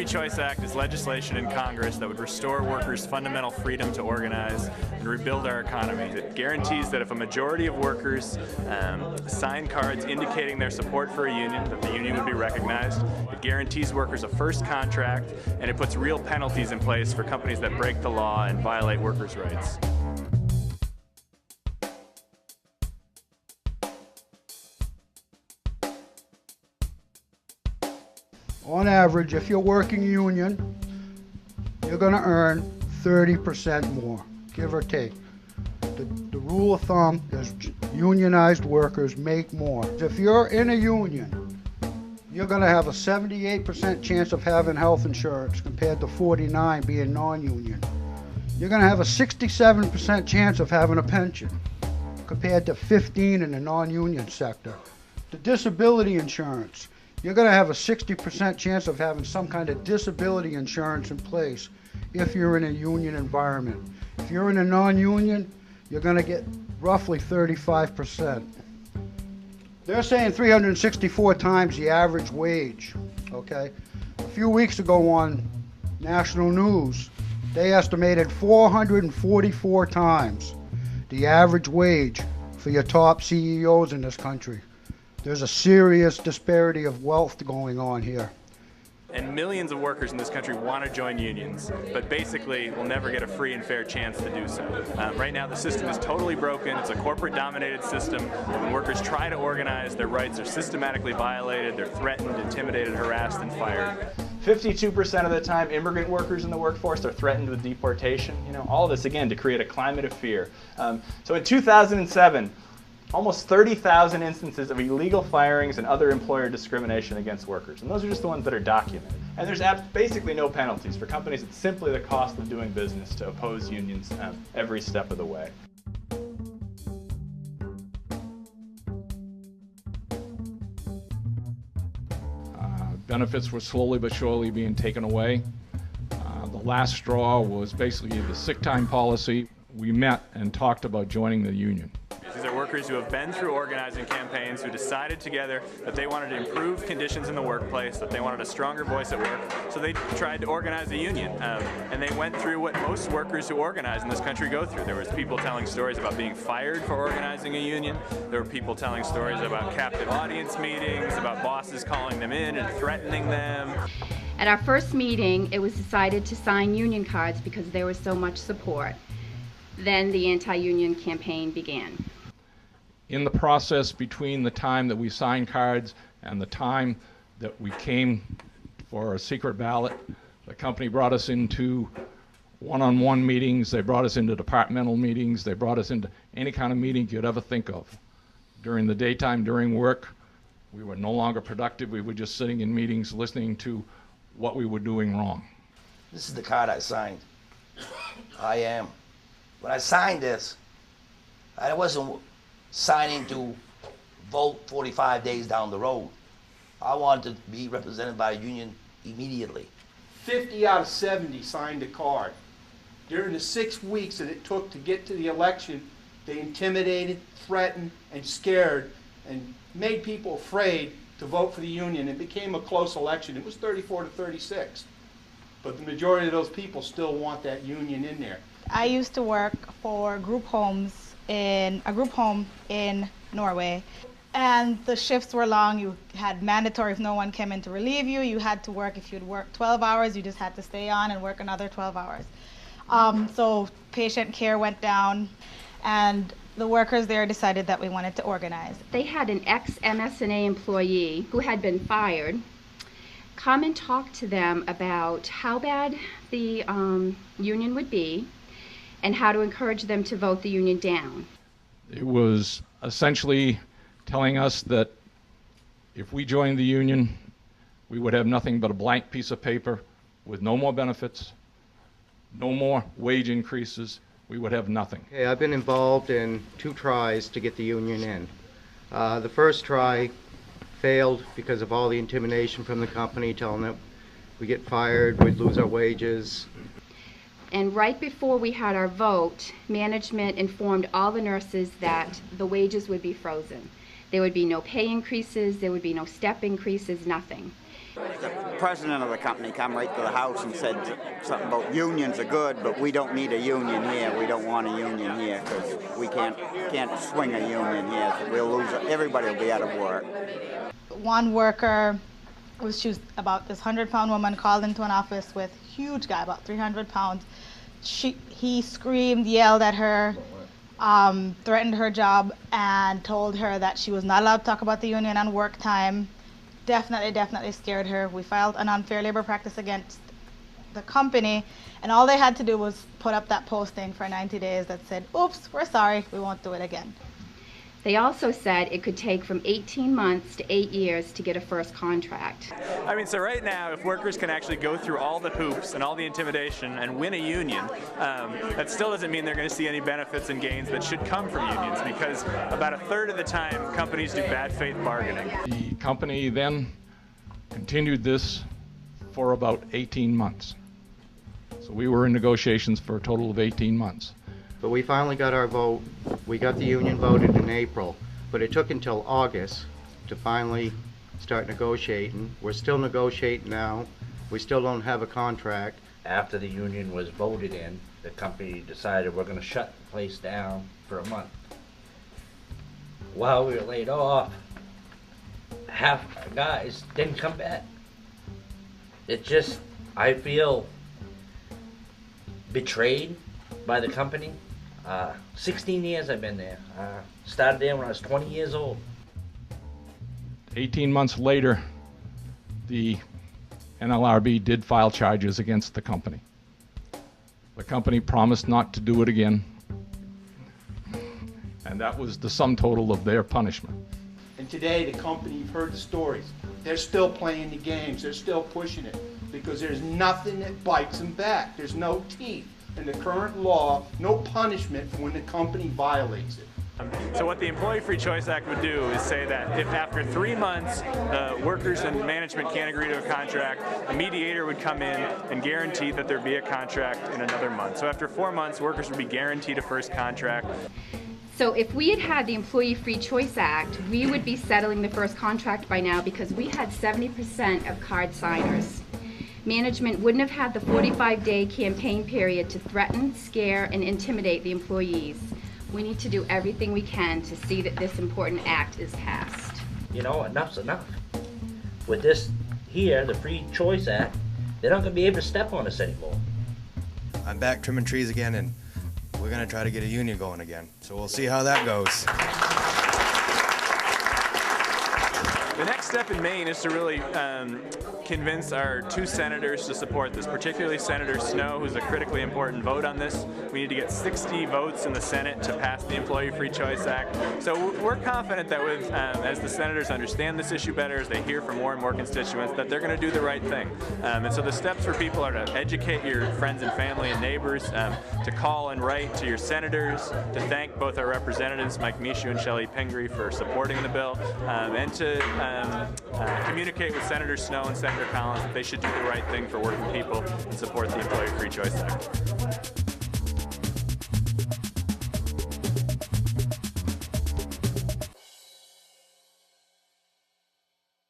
Free Choice Act is legislation in Congress that would restore workers' fundamental freedom to organize and rebuild our economy. It guarantees that if a majority of workers sign cards indicating their support for a union, that the union would be recognized. It guarantees workers a first contract, and it puts real penalties in place for companies that break the law and violate workers' rights. On average, if you're working union, you're going to earn 30% more, give or take. The rule of thumb is unionized workers make more. If you're in a union, you're going to have a 78% chance of having health insurance compared to 49% being non-union. You're going to have a 67% chance of having a pension compared to 15% in the non-union sector. The disability insurance, you're going to have a 60% chance of having some kind of disability insurance in place if you're in a union environment. If you're in a non-union, you're going to get roughly 35%. They're saying 364 times the average wage, okay? A few weeks ago on national news, they estimated 444 times the average wage for your top CEOs in this country. There's a serious disparity of wealth going on here. And millions of workers in this country want to join unions, but basically will never get a free and fair chance to do so. Right now the system is totally broken. It's a corporate-dominated system. When workers try to organize, their rights are systematically violated. They're threatened, intimidated, harassed, and fired. 52% of the time, immigrant workers in the workforce are threatened with deportation. You know, all of this, again, to create a climate of fear. So in 2007, almost 30,000 instances of illegal firings and other employer discrimination against workers. And those are just the ones that are documented. And there's basically no penalties for companies. It's simply the cost of doing business to oppose unions every step of the way. Benefits were slowly but surely being taken away. The last straw was basically the sick time policy. We met and talked about joining the union. These are workers who have been through organizing campaigns, who decided together that they wanted to improve conditions in the workplace, that they wanted a stronger voice at work, so they tried to organize a union. And they went through what most workers who organize in this country go through. There was people telling stories about being fired for organizing a union. There were people telling stories about captive audience meetings, about bosses calling them in and threatening them. At our first meeting, it was decided to sign union cards because there was so much support. Then the anti-union campaign began. In the process between the time that we signed cards and the time that we came for a secret ballot, the company brought us into one-on-one meetings, they brought us into departmental meetings, they brought us into any kind of meeting you'd ever think of. During the daytime, during work, we were no longer productive. We were just sitting in meetings listening to what we were doing wrong. This is the card I signed. I am. When I signed this, I wasn't signing to vote 45 days down the road. I wanted to be represented by a union immediately. 50 out of 70 signed a card. During the 6 weeks that it took to get to the election, they intimidated, threatened, and scared, and made people afraid to vote for the union. It became a close election. It was 34 to 36. But the majority of those people still want that union in there. I used to work for group homes in a group home in Norway, and the shifts were long. You had mandatory, if no one came in to relieve you, you had to work. If you'd work 12 hours, you just had to stay on and work another 12 hours. So patient care went down, and the workers there decided that we wanted to organize. They had an ex-MSNA employee who had been fired come and talk to them about how bad the union would be and how to encourage them to vote the union down. It was essentially telling us that if we joined the union, we would have nothing but a blank piece of paper with no more benefits, no more wage increases. We would have nothing. Okay, I've been involved in 2 tries to get the union in. The first try failed because of all the intimidation from the company, telling them we get fired, we'd lose our wages. And right before we had our vote, management informed all the nurses that the wages would be frozen. There would be no pay increases, there would be no step increases, nothing. The president of the company come right to the house and said something about unions are good, but we don't need a union here. We don't want a union here because we can't swing a union here. So we'll lose. Everybody will be out of work. One worker, she was about this 100-pound woman, called into an office with a huge guy, about 300 pounds. He screamed, yelled at her, threatened her job, and told her that she was not allowed to talk about the union on work time. Definitely scared her. We filed an unfair labor practice against the company, and all they had to do was put up that posting for 90 days that said, oops, we're sorry, we won't do it again. They also said it could take from 18 months to 8 years to get a first contract. I mean, so right now, if workers can actually go through all the hoops and all the intimidation and win a union, that still doesn't mean they're going to see any benefits and gains that should come from unions, because about a third of the time, companies do bad faith bargaining. The company then continued this for about 18 months. So we were in negotiations for a total of 18 months. But we finally got our vote. We got the union voted in April, but it took until August to finally start negotiating. We're still negotiating now. We still don't have a contract. After the union was voted in, the company decided we're going to shut the place down for a month. While we were laid off, half the guys didn't come back. It just, I feel betrayed by the company. 16 years I've been there. Started there when I was 20 years old. 18 months later, the NLRB did file charges against the company. The company promised not to do it again, and that was the sum total of their punishment. And today, the company, you've heard the stories, they're still playing the games, they're still pushing it, because there's nothing that bites them back. There's no teeth in the current law, no punishment when the company violates it. So what the Employee Free Choice Act would do is say that if after 3 months workers and management can't agree to a contract, a mediator would come in and guarantee that there'd be a contract in another month. So after 4 months, workers would be guaranteed a first contract. So if we had had the Employee Free Choice Act, we would be settling the first contract by now because we had 70% of card signers. Management wouldn't have had the 45-day campaign period to threaten, scare, and intimidate the employees. We need to do everything we can to see that this important act is passed. You know, enough's enough. With this here, the Free Choice Act, they're not going to be able to step on us anymore. I'm back trimming trees again, and we're going to try to get a union going again. So we'll see how that goes. The next step in Maine is to really convince our 2 senators to support this, particularly Senator Snowe, who's a critically important vote on this. We need to get 60 votes in the Senate to pass the Employee Free Choice Act. So we're confident that with, as the senators understand this issue better, as they hear from more and more constituents, that they're going to do the right thing. And so the steps for people are to educate your friends and family and neighbors, to call and write to your senators, to thank both our representatives, Mike Mishu and Shelley Pingree, for supporting the bill, and to communicate with Senator Snowe and Senator Collins that they should do the right thing for working people and support the Employee Free Choice Act.